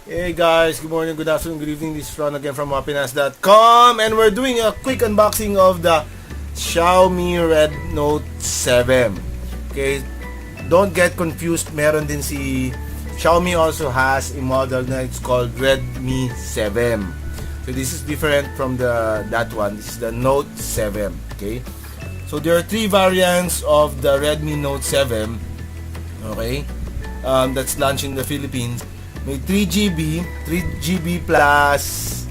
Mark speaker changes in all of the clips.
Speaker 1: Hey guys, good morning, good afternoon, good evening. This is Ron again from happiness.com, and we're doing a quick unboxing of the Xiaomi Redmi Note 7. Okay, don't get confused. Meron din si Xiaomi also has a model na it's called Redmi 7. So this is different from that one. This is the Note 7. Okay, so there are three variants of the Redmi Note 7. Okay, that's launched in the Philippines. May 3GB plus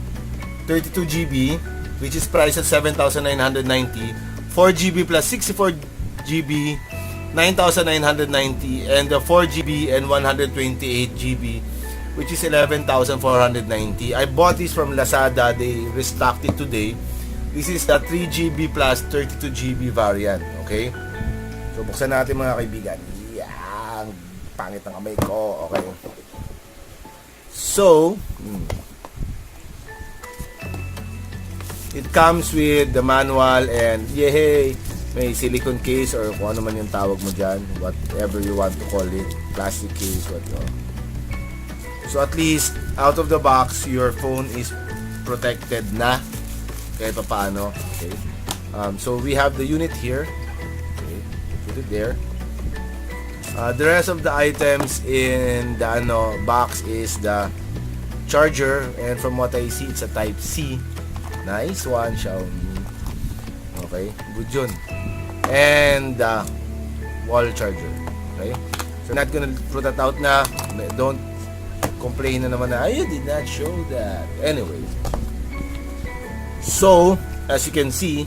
Speaker 1: 32GB, which is priced at 7,990. 4GB plus 64GB, 9,990, and the 4GB and 128GB, which is 11,490. I bought this from Lazada. They restocked it today. This is the 3GB plus 32GB variant. Okay? So, buksan natin mga kaibigan. Yan! Pangit ng kamay ko. Okay. So, it comes with the manual and yay, may silicone case or kung ano man yung tawag mo dyan, whatever you want to call it, plastic case, whatever. So at least out of the box, your phone is protected na kahit pa paano. Okay. So we have the unit here. Okay, put it there. The rest of the items in the box is the charger, and from what I see, it's a Type C. Nice one, Xiaomi. Okay, good yun. And the wall charger. Okay, so not gonna put that out na. Don't complain na naman na you did not show that. Anyway, so as you can see,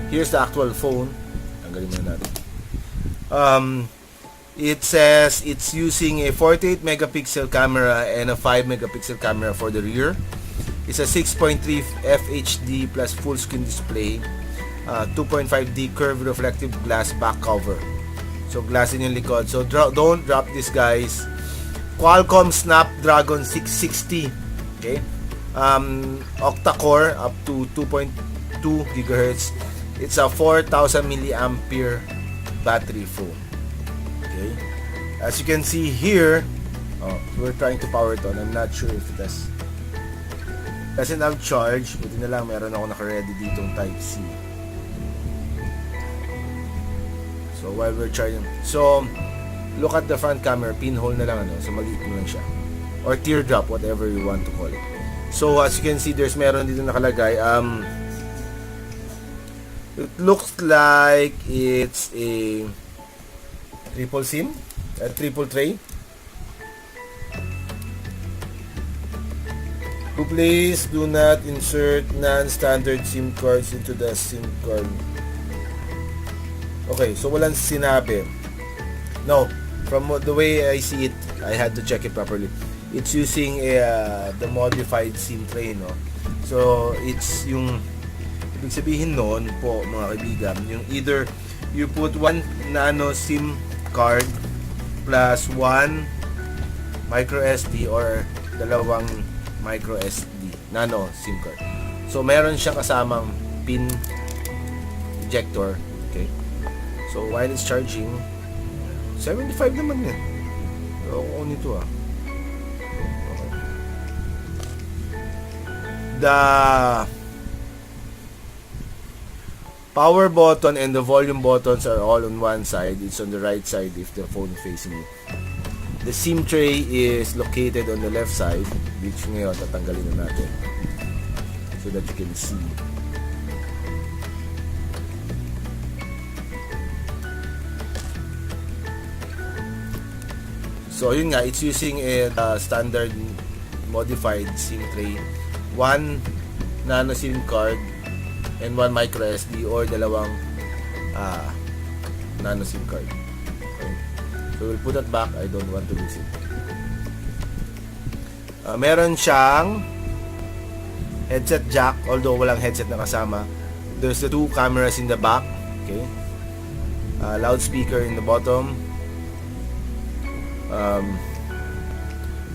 Speaker 1: here's the actual phone. Tanggalin muna natin. It says it's using a 48 megapixel camera and a 5 megapixel camera for the rear. It's a 6.3 FHD plus full screen display, 2.5D curved reflective glass back cover. So glass in yung likod. So don't drop this, guys. Qualcomm Snapdragon 660. Okay. Octa-core up to 2.2 gigahertz. It's a 4,000 milliampere battery phone. Okay. As you can see here, we're trying to power it on. I'm not sure if it doesn't have charge. Buti na lang meron ako naka-ready ditong Type C. So while we're charging, so look at the front camera, pinhole na lang so maliit mo lang siya, or teardrop, whatever you want to call it. So as you can see, meron dito nakalagay. It looks like it's a triple SIM, a triple tray. Please do not insert non-standard SIM cards into the SIM card. Okay, so walang sinabi. No, from the way I see it, I had to check it properly. It's using the modified SIM tray, no? So it's yung ibig sabihin noon po mga kaibigan, yung either you put one nano SIM card plus one micro SD or dalawang micro SD nano SIM card. So meron siyang kasamang pin ejector. Okay, so while it's charging, 75 naman yan. So on ito okay. The power button and the volume buttons are all on one side. It's on the right side if the phone is facing it. The SIM tray is located on the left side, which ngayon tatanggalin na natin so that you can see. So yun nga, it's using a standard modified SIM tray, one nano SIM card and one micro SD or dalawang nano SIM card. Okay. So we'll put that back. I don't want to lose it. Meron siyang headset jack, although walang headset na kasama. There's the two cameras in the back. Okay. Loudspeaker in the bottom.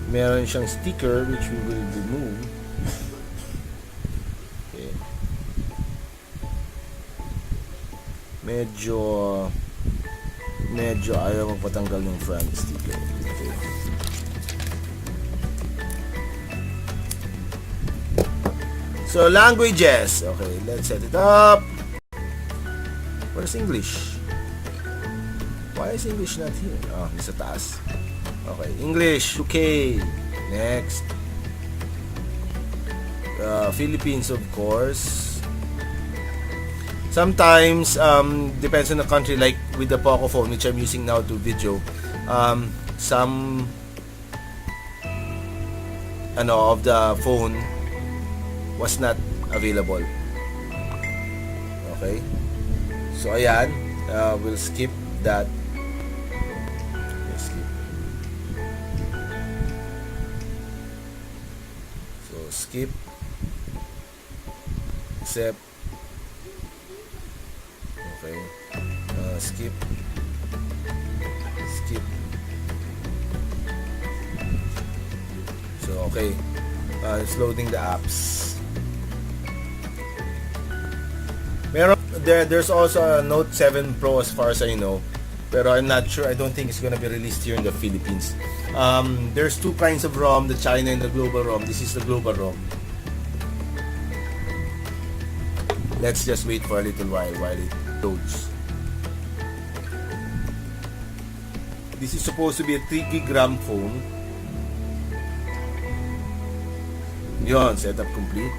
Speaker 1: Meron siyang sticker which we will remove. Okay. Medyo ayaw magpatanggal ng front sticker. Okay. So, languages. Okay, let's set it up. Where's English? Why is English not here? Oh, sa taas. Okay, English, UK. Next. Philippines, of course. Sometimes, depends on the country, like with the Poco phone, which I'm using now to video, some of the phone was not available. Okay? So, ayan. We'll skip that. Skip. So, skip. Accept. Okay. Skip. Skip. So, okay. It's loading the apps. There's also a Note 7 Pro as far as I know. Pero I'm not sure. I don't think it's gonna be released here in the Philippines. There's two kinds of ROM, the China and the global ROM. This is the global ROM. Let's just wait for a little while it loads. This is supposed to be a 3 gig RAM phone. Yon, setup complete.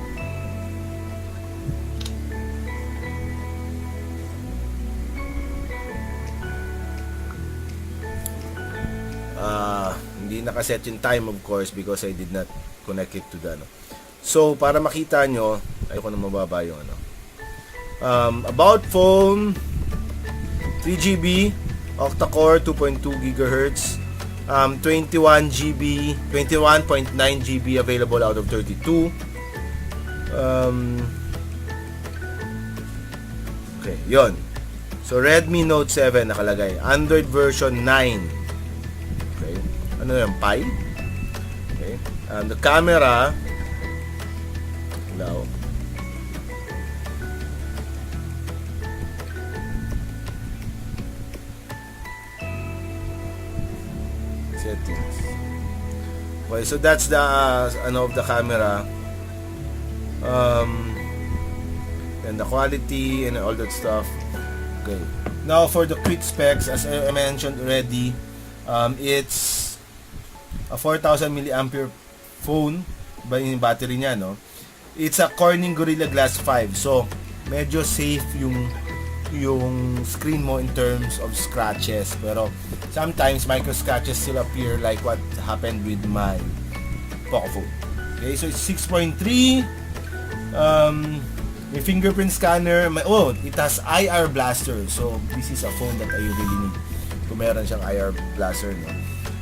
Speaker 1: Hindi nakaset yung time, of course, because I did not connect it to the So, para makita nyo, ayoko na mababa yung about phone, 3GB, octa-core, 2.2 GHz, 21 GB, 21.9 GB available out of 32. Okay, yon. So, Redmi Note 7 nakalagay. Android version 9. Okay. Ano yan? Pi? Okay. The camera, hello. Settings. Okay, so that's the of the camera. And the quality and all that stuff. Okay. Now for the quick specs, as I mentioned already, it's a 4,000 milliampere phone by yung battery niya, no? It's a Corning Gorilla Glass 5. So, medyo safe yung screen mo in terms of scratches, pero sometimes micro scratches still appear like what happened with my Poco phone. Okay, so it's 6.3. May fingerprint scanner. It has IR blaster. So this is a phone that I really need. Kung meron siyang IR blaster, no?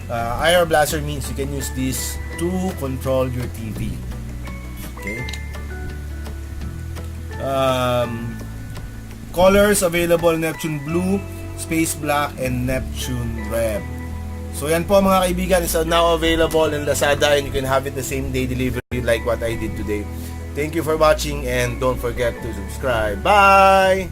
Speaker 1: IR blaster means you can use this to control your TV. Okay. Colors available: Neptune Blue, Space Black, and Neptune Red. So yan po mga kaibigan, is now available in Lazada and you can have it the same day delivery like what I did today. Thank you for watching and don't forget to subscribe. Bye!